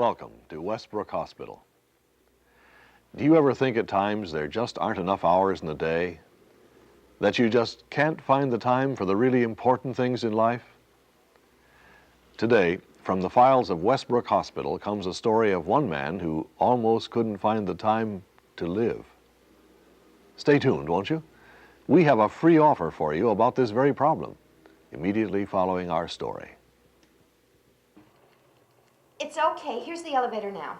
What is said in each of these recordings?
welcome to Westbrook Hospital. Do you ever think at times there just aren't enough hours in the day? That you just can't find the time for the really important things in life? Today, from the files of Westbrook Hospital comes a story of one man who almost couldn't find the time to live. Stay tuned, won't you? We have a free offer for you about this very problem, immediately following our story. It's okay. Here's the elevator now.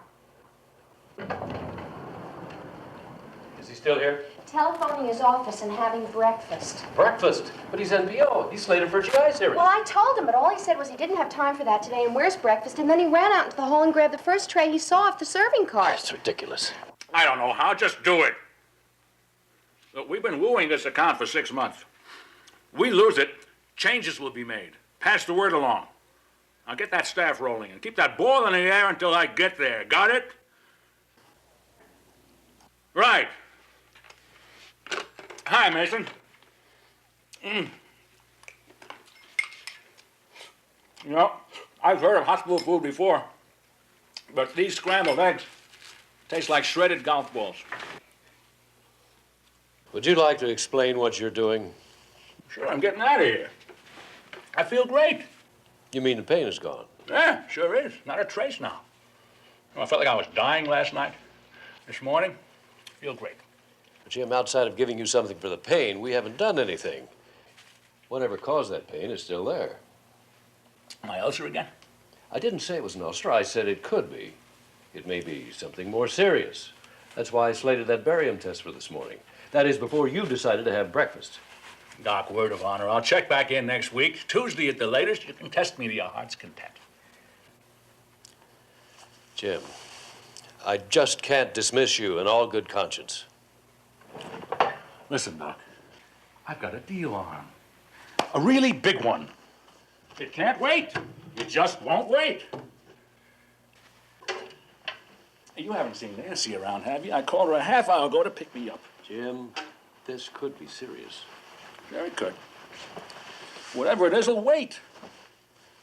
Is he still here? Telephoning his office and having breakfast. Breakfast? But he's NPO. He's slated for GI series. Well, I told him, but all he said was he didn't have time for that today, and where's breakfast? And then he ran out into the hall and grabbed the first tray he saw off the serving cart. That's ridiculous. I don't know how. Just do it. Look, we've been wooing this account for 6 months. We lose it, changes will be made. Pass the word along. I'll get that staff rolling and keep that ball in the air until I get there. Got it? Right. Hi, Mason. You know, I've heard of hospital food before, but these scrambled eggs taste like shredded golf balls. Would you like to explain what you're doing? Sure, I'm getting out of here. I feel great. You mean the pain is gone? Yeah, sure is. Not a trace now. I felt like I was dying last night. This morning, I feel great. But Jim, outside of giving you something for the pain, we haven't done anything. Whatever caused that pain is still there. My ulcer again? I didn't say it was an ulcer. I said it could be. It may be something more serious. That's why I slated that barium test for this morning. That is, before you decided to have breakfast. Doc, word of honor. I'll check back in next week. Tuesday at the latest. You can test me to your heart's content. Jim, I just can't dismiss you in all good conscience. Listen, Doc. I've got a deal on. A really big one. It can't wait. It just won't wait. You haven't seen Nancy around, have you? I called her a half hour ago to pick me up. Jim, this could be serious. Very good. Whatever it is, it'll wait.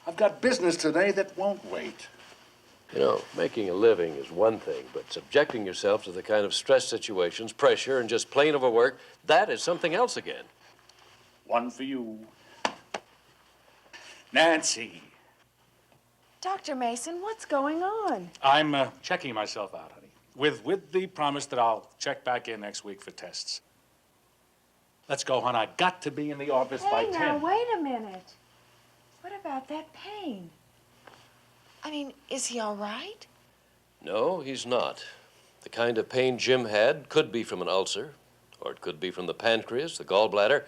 I've got business today that won't wait. You know, making a living is one thing, but subjecting yourself to the kind of stress situations, pressure, and just plain overwork, that is something else again. One for you. Nancy. Dr. Mason, what's going on? I'm checking myself out, honey. With the promise that I'll check back in next week for tests. Let's go, hon. I got to be in the office by 10. Hey, now, wait a minute. What about that pain? I mean, is he all right? No, he's not. The kind of pain Jim had could be from an ulcer, or it could be from the pancreas, the gallbladder,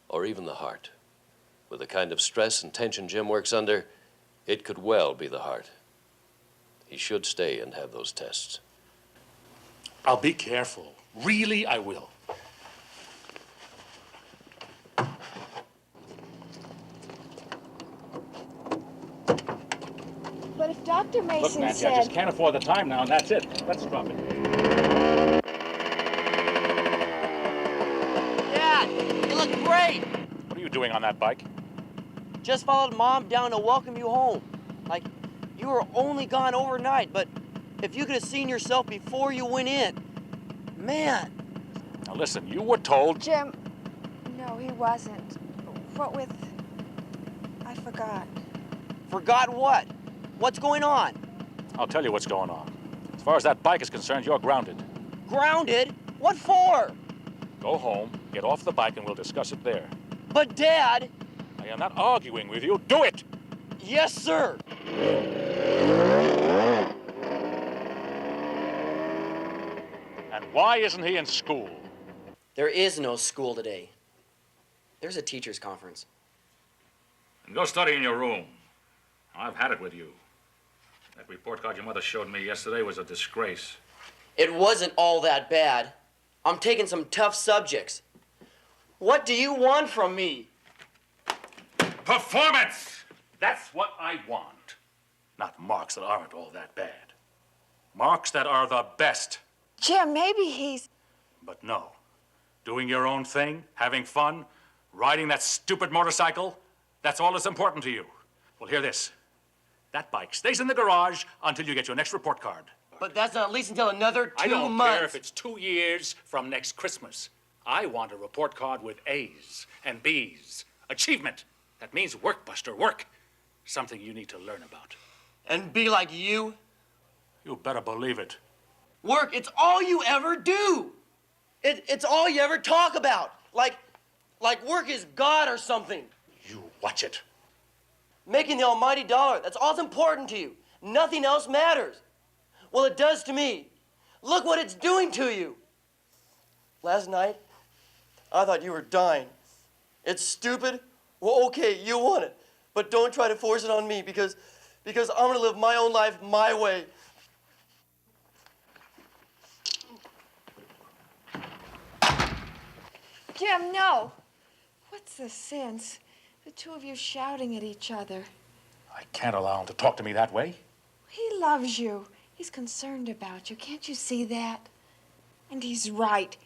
or even the heart. With the kind of stress and tension Jim works under, it could well be the heart. He should stay and have those tests. I'll be careful. Really, I will. But if Dr. Mason Look, Nancy, said... I just can't afford the time now, and that's it. Let's drop it. Dad, you look great. What are you doing on that bike? Just followed Mom down to welcome you home. Like, you were only gone overnight, but if you could have seen yourself before you went in, man. Now listen, you were told... Jim, no, he wasn't. What with... I forgot. Forgot what? What's going on? I'll tell you what's going on. As far as that bike is concerned, you're grounded. Grounded? What for? Go home, get off the bike, and we'll discuss it there. But, Dad... I am not arguing with you. Do it! Yes, sir. And why isn't he in school? There is no school today. There's a teacher's conference. And go study in your room. I've had it with you. That report card your mother showed me yesterday was a disgrace. It wasn't all that bad. I'm taking some tough subjects. What do you want from me? Performance! That's what I want. Not marks that aren't all that bad. Marks that are the best. Jim, maybe he's... But no. Doing your own thing, having fun, riding that stupid motorcycle, that's all that's important to you. Well, hear this. That bike stays in the garage until you get your next report card. But that's not at least until another 2 months. I don't care if it's 2 years from next Christmas. I want a report card with A's and B's. Achievement. That means work, Buster, work. Something you need to learn about. And be like you? You better believe it. Work, it's all you ever do. It's all you ever talk about. Like work is God or something. You watch it. Making the almighty dollar, that's all that's important to you. Nothing else matters. Well, it does to me. Look what it's doing to you. Last night, I thought you were dying. It's stupid. Well, okay, you want it. But don't try to force it on me because I'm gonna live my own life my way. Jim, no. What's the sense? The two of you shouting at each other. I can't allow him to talk to me that way. He loves you. He's concerned about you. Can't you see that? And he's right.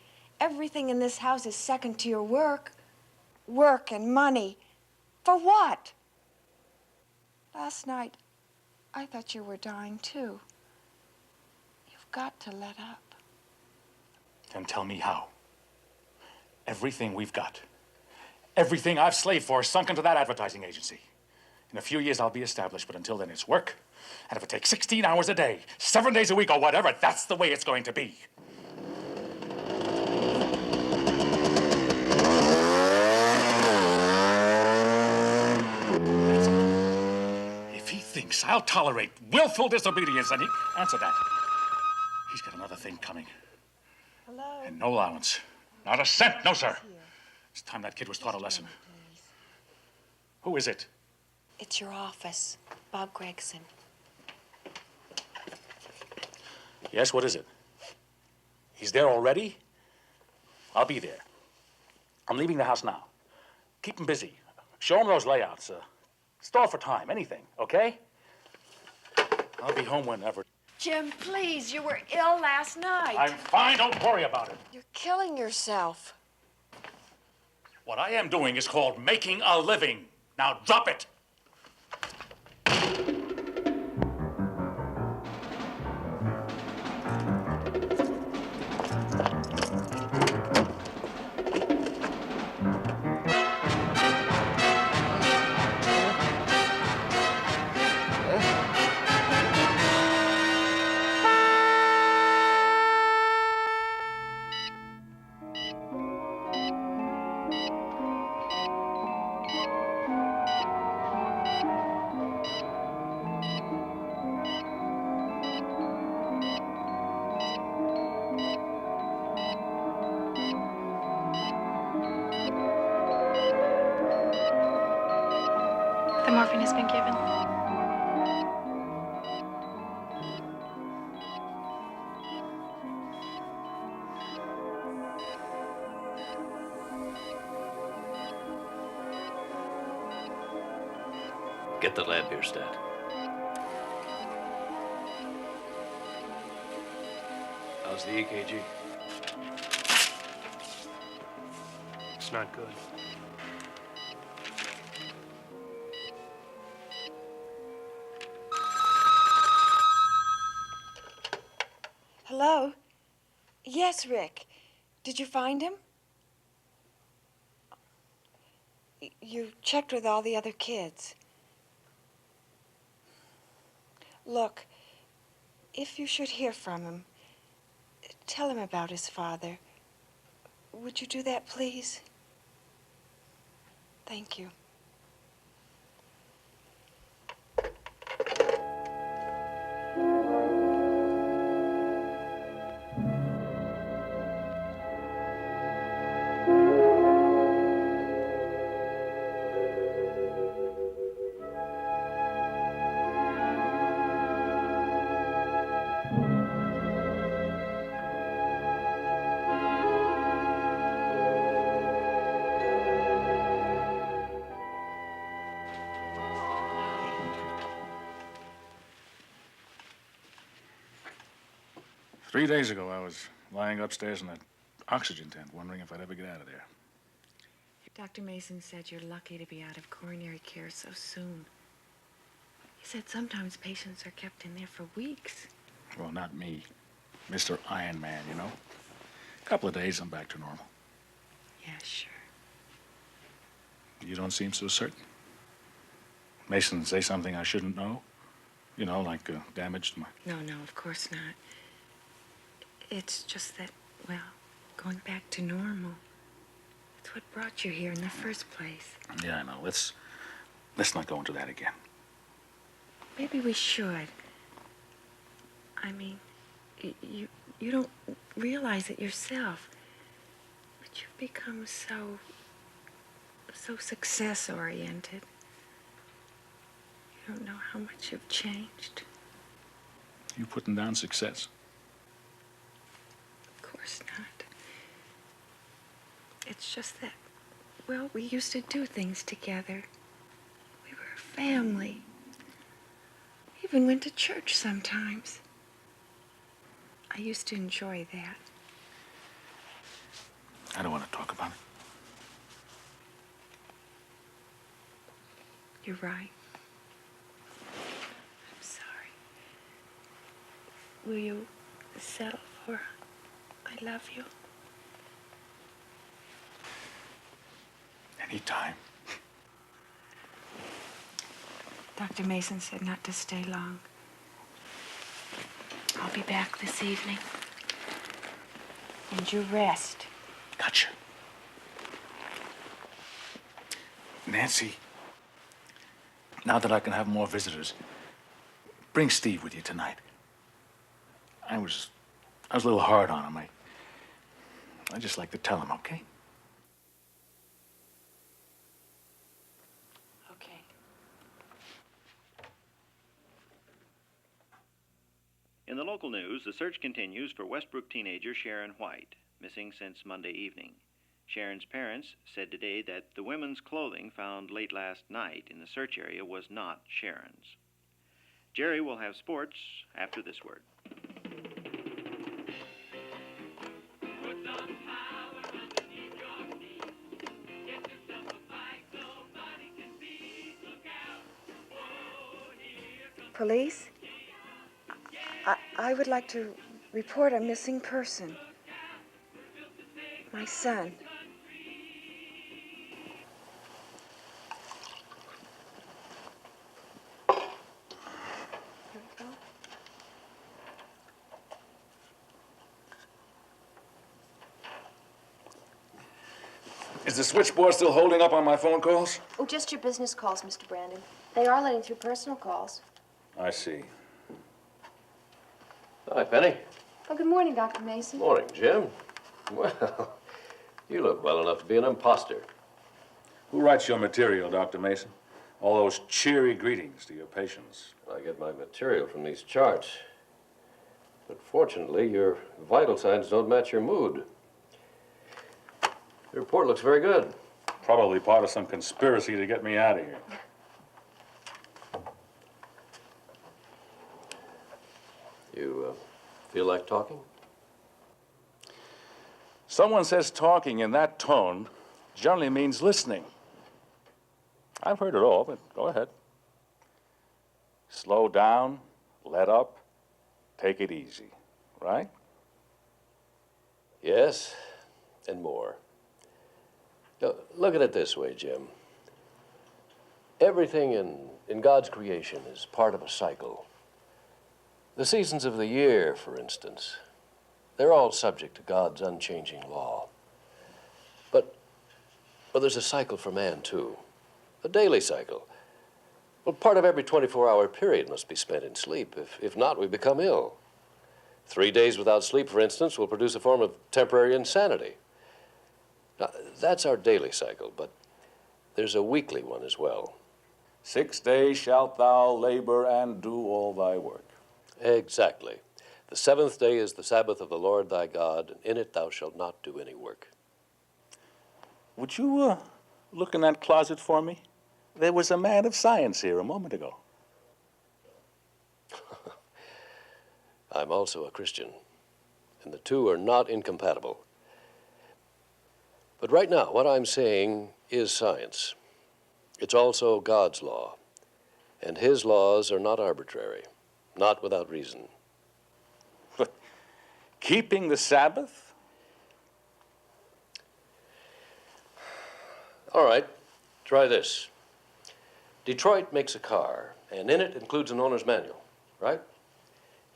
Everything in this house is second to your work. Work and money. For what? Last night, I thought you were dying too. You've got to let up. Then tell me how. Everything we've got, everything I've slaved for, sunk into that advertising agency. In a few years, I'll be established, but until then, it's work. And if it takes 16 hours a day, 7 days a week, or whatever, that's the way it's going to be. If he thinks I'll tolerate willful disobedience, then he... Answer that. He's got another thing coming. Hello? And no allowance. Not a cent, no, sir. It's time that kid was taught a lesson. Who is it? It's your office. Bob Gregson. Yes, what is it? He's there already? I'll be there. I'm leaving the house now. Keep him busy. Show him those layouts. Stall for time, anything, okay? I'll be home whenever. Jim, please, you were ill last night. I'm fine, don't worry about it. You're killing yourself. What I am doing is called making a living. Now drop it. The morphine has been given. Get the lab here, Stat. How's the EKG? It's not good. Hello? Yes, Rick. Did you find him? You checked with all the other kids. Look, if you should hear from him, tell him about his father. Would you do that, please? Thank you. Three days ago, I was lying upstairs in that oxygen tent, wondering if I'd ever get out of there. Dr. Mason said you're lucky to be out of coronary care so soon. He said sometimes patients are kept in there for weeks. Well, not me. Mr. Iron Man, you know. A couple of days, I'm back to normal. Yeah, sure. You don't seem so certain. Mason say something I shouldn't know? You know, like damage to my... No, of course not. It's just that, well, going back to normal. That's what brought you here in the first place. Yeah, I know. Let's not go into that again. Maybe we should. I mean, you don't realize it yourself, but you've become so success-oriented. You don't know how much you've changed. You putting down success? Of course not. It's just that, well, we used to do things together. We were a family. Even went to church sometimes. I used to enjoy that. I don't want to talk about it. You're right. I'm sorry. Will you settle for I love you? Anytime. Dr. Mason said not to stay long. I'll be back this evening. And you rest. Gotcha. Nancy, now that I can have more visitors, bring Steve with you tonight. I was a little hard on him. I just like to tell him, okay? Okay. In the local news, the search continues for Westbrook teenager Sharon White, missing since Monday evening. Sharon's parents said today that the women's clothing found late last night in the search area was not Sharon's. Jerry will have sports after this word. Police? I would like to report a missing person. My son. Is the switchboard still holding up on my phone calls? Oh, just your business calls, Mr. Brandon. They are letting through personal calls. I see. Hi, Penny. Oh, good morning, Dr. Mason. Morning, Jim. Well, you look well enough to be an imposter. Who writes your material, Dr. Mason? All those cheery greetings to your patients. I get my material from these charts. But fortunately, your vital signs don't match your mood. Your report looks very good. Probably part of some conspiracy to get me out of here. You feel like talking? Someone says talking in that tone generally means listening. I've heard it all, but go ahead. Slow down, let up, take it easy, right? Yes, and more. Now, look at it this way, Jim. Everything in God's creation is part of a cycle. The seasons of the year, for instance, they're all subject to God's unchanging law. But there's a cycle for man, too. A daily cycle. Well, part of every 24-hour period must be spent in sleep. If not, we become ill. 3 days without sleep, for instance, will produce a form of temporary insanity. Now, that's our daily cycle, but there's a weekly one as well. 6 days shalt thou labor and do all thy work. Exactly. The seventh day is the Sabbath of the Lord thy God, and in it thou shalt not do any work. Would you look in that closet for me? There was a man of science here a moment ago. I'm also a Christian, and the two are not incompatible. But right now, what I'm saying is science. It's also God's law. And his laws are not arbitrary, not without reason. But keeping the Sabbath? All right, try this. Detroit makes a car, and in it includes an owner's manual, right?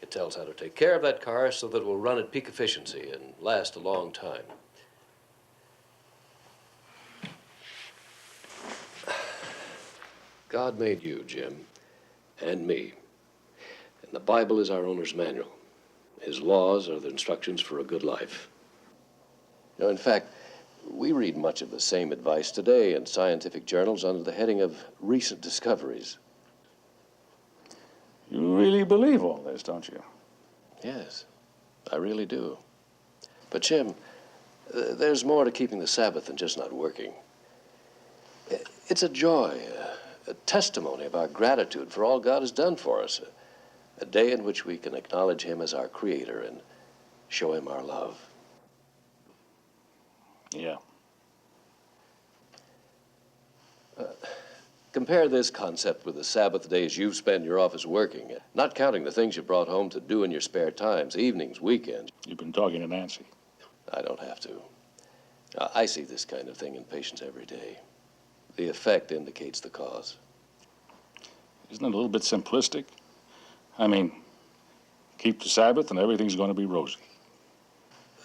It tells how to take care of that car so that it will run at peak efficiency and last a long time. God made you, Jim, and me. And the Bible is our owner's manual. His laws are the instructions for a good life. You know, in fact, we read much of the same advice today in scientific journals under the heading of recent discoveries. You really believe all this, don't you? Yes, I really do. But, Jim, there's more to keeping the Sabbath than just not working. It's a joy, a testimony of our gratitude for all God has done for us, a day in which we can acknowledge Him as our Creator and show Him our love. Yeah. Compare this concept with the Sabbath days you've spent in your office working, not counting the things you brought home to do in your spare times, evenings, weekends. You've been talking to Nancy. I don't have to. I see this kind of thing in patients every day. The effect indicates the cause. Isn't it a little bit simplistic? I mean, keep the Sabbath and everything's going to be rosy.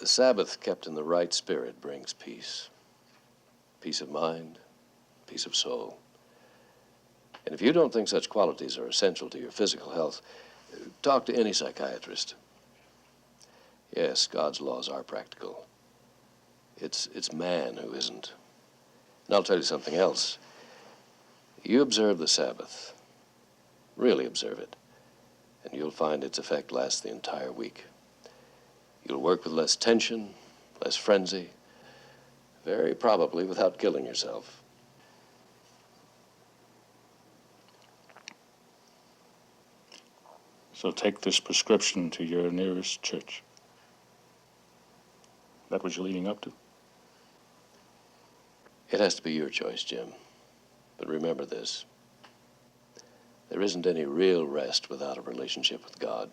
The Sabbath kept in the right spirit brings peace. Peace of mind, peace of soul. And if you don't think such qualities are essential to your physical health, talk to any psychiatrist. Yes, God's laws are practical. It's man who isn't. And I'll tell you something else. You observe the Sabbath. Really observe it. And you'll find its effect lasts the entire week. You'll work with less tension, less frenzy, very probably without killing yourself. So take this prescription to your nearest church. That what you're leading up to? It has to be your choice, Jim. But remember this. There isn't any real rest without a relationship with God.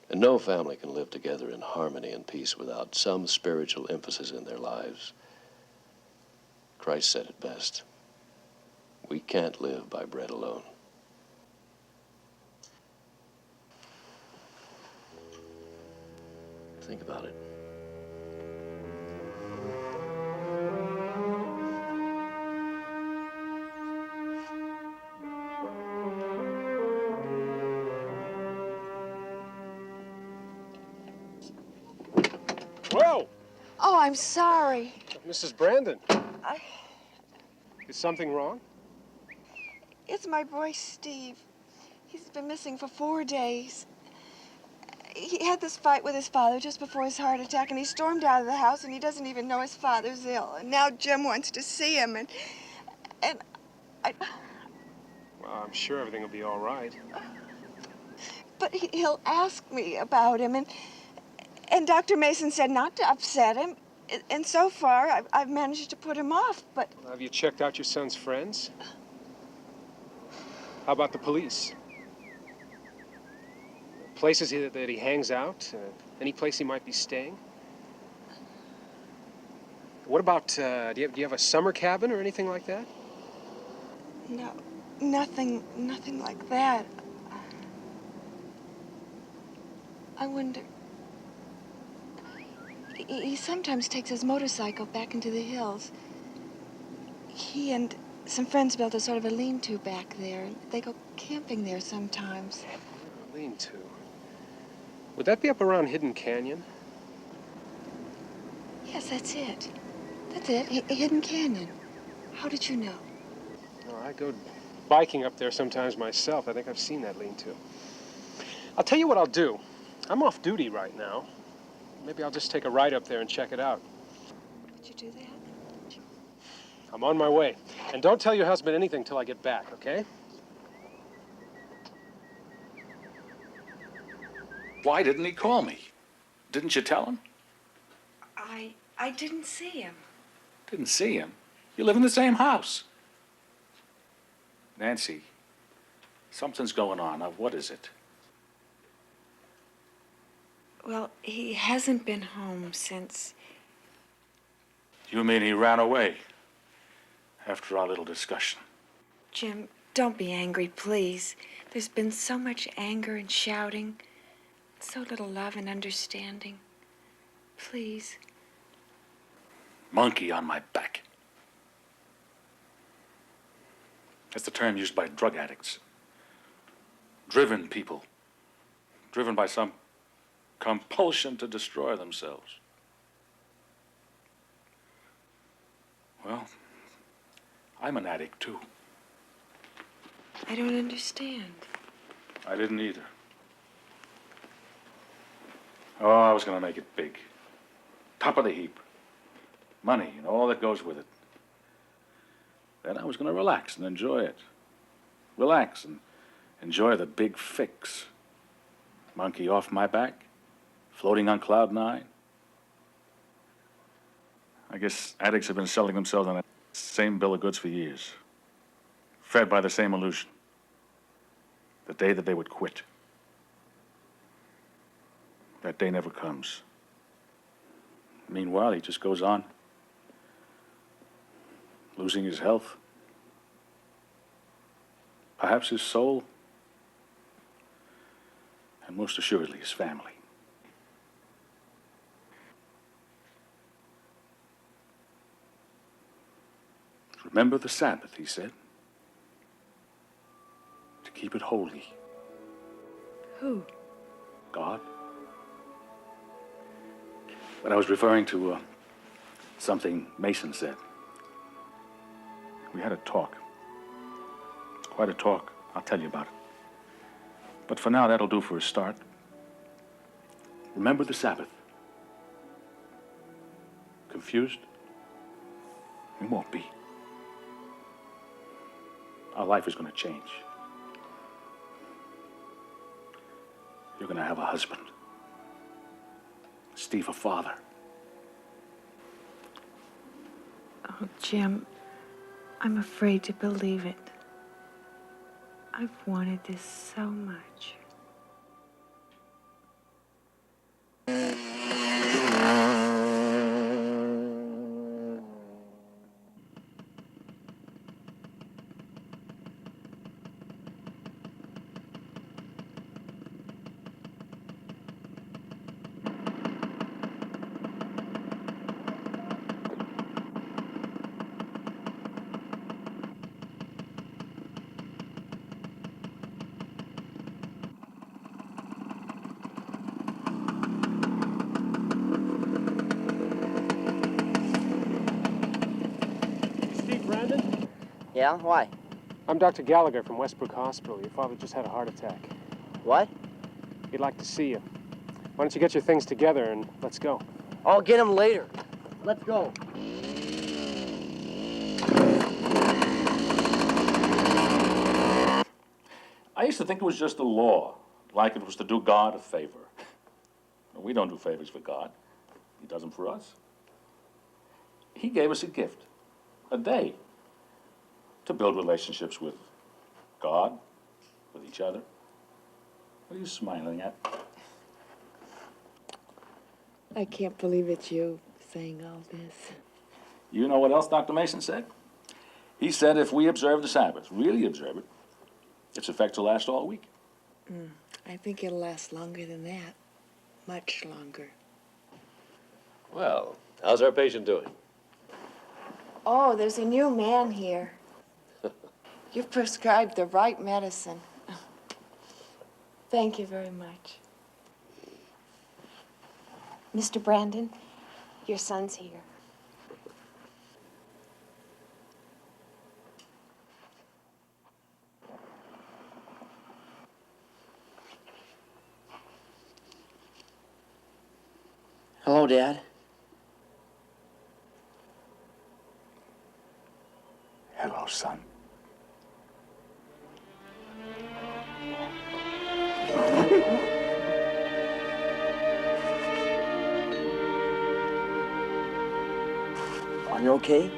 And no family can live together in harmony and peace without some spiritual emphasis in their lives. Christ said it best. We can't live by bread alone. Think about it. Whoa! Oh, I'm sorry. Mrs. Brandon, I... is something wrong? It's my boy, Steve. He's been missing for 4 days. He had this fight with his father just before his heart attack, and he stormed out of the house, and he doesn't even know his father's ill. And now Jim wants to see him, and I... Well, I'm sure everything will be all right. But he'll ask me about him, and Dr. Mason said not to upset him. And so far, I've managed to put him off, but... Well, have you checked out your son's friends? How about the police? Places that he hangs out? Any place he might be staying? What about, do you have a summer cabin or anything like that? No, nothing like that. I wonder... He sometimes takes his motorcycle back into the hills. He and some friends built a sort of a lean-to back there. They go camping there sometimes. Lean-to. Would that be up around Hidden Canyon? Yes, that's it. That's it, Hidden Canyon. How did you know? Oh, I go biking up there sometimes myself. I think I've seen that lean-to. I'll tell you what I'll do. I'm off duty right now. Maybe I'll just take a ride up there and check it out. Would you do that? I'm on my way. And don't tell your husband anything till I get back, okay? Why didn't he call me? Didn't you tell him? I didn't see him. Didn't see him? You live in the same house. Nancy, Something's going on. Now, what is it? Well, he hasn't been home since... You mean he ran away after our little discussion? Jim, don't be angry, please. There's been so much anger and shouting, so little love and understanding. Please. Monkey on my back. That's the term used by drug addicts. Driven people. Driven by some compulsion to destroy themselves. Well, I'm an addict, too. I don't understand. I didn't either. Oh, I was going to make it big. Top of the heap. Money and all that goes with it. Then I was going to relax and enjoy it. Relax and enjoy the big fix. Monkey off my back, floating on cloud 9. I guess addicts have been selling themselves on that same bill of goods for years. Fed by the same illusion. The day that they would quit. That day never comes. Meanwhile, he just goes on. Losing his health. Perhaps his soul. And most assuredly his family. Remember the Sabbath, he said. To keep it holy. Who? God. But I was referring to something Mason said. We had a talk. Quite a talk. I'll tell you about it. But for now, that'll do for a start. Remember the Sabbath. Confused? We won't be. Our life is going to change. You're going to have a husband. Steve, a father. Oh, Jim, I'm afraid to believe it. I've wanted this so much. Yeah? Why? I'm Dr. Gallagher from Westbrook Hospital. Your father just had a heart attack. What? He'd like to see you. Why don't you get your things together and let's go? I'll get him later. Let's go. I used to think it was just a law, like it was to do God a favor. We don't do favors for God. He does them for us. He gave us a gift, a day, to build relationships with God, with each other. What are you smiling at? I can't believe it's you saying all this. You know what else Dr. Mason said? He said if we observe the Sabbath, really observe it, its effects will last all week. I think it'll last longer than that. Much longer. Well, how's our patient doing? Oh, there's a new man here. You've prescribed the right medicine. Thank you very much. Mr. Brandon, your son's here. Hello, Dad. Hello, son. Are you okay?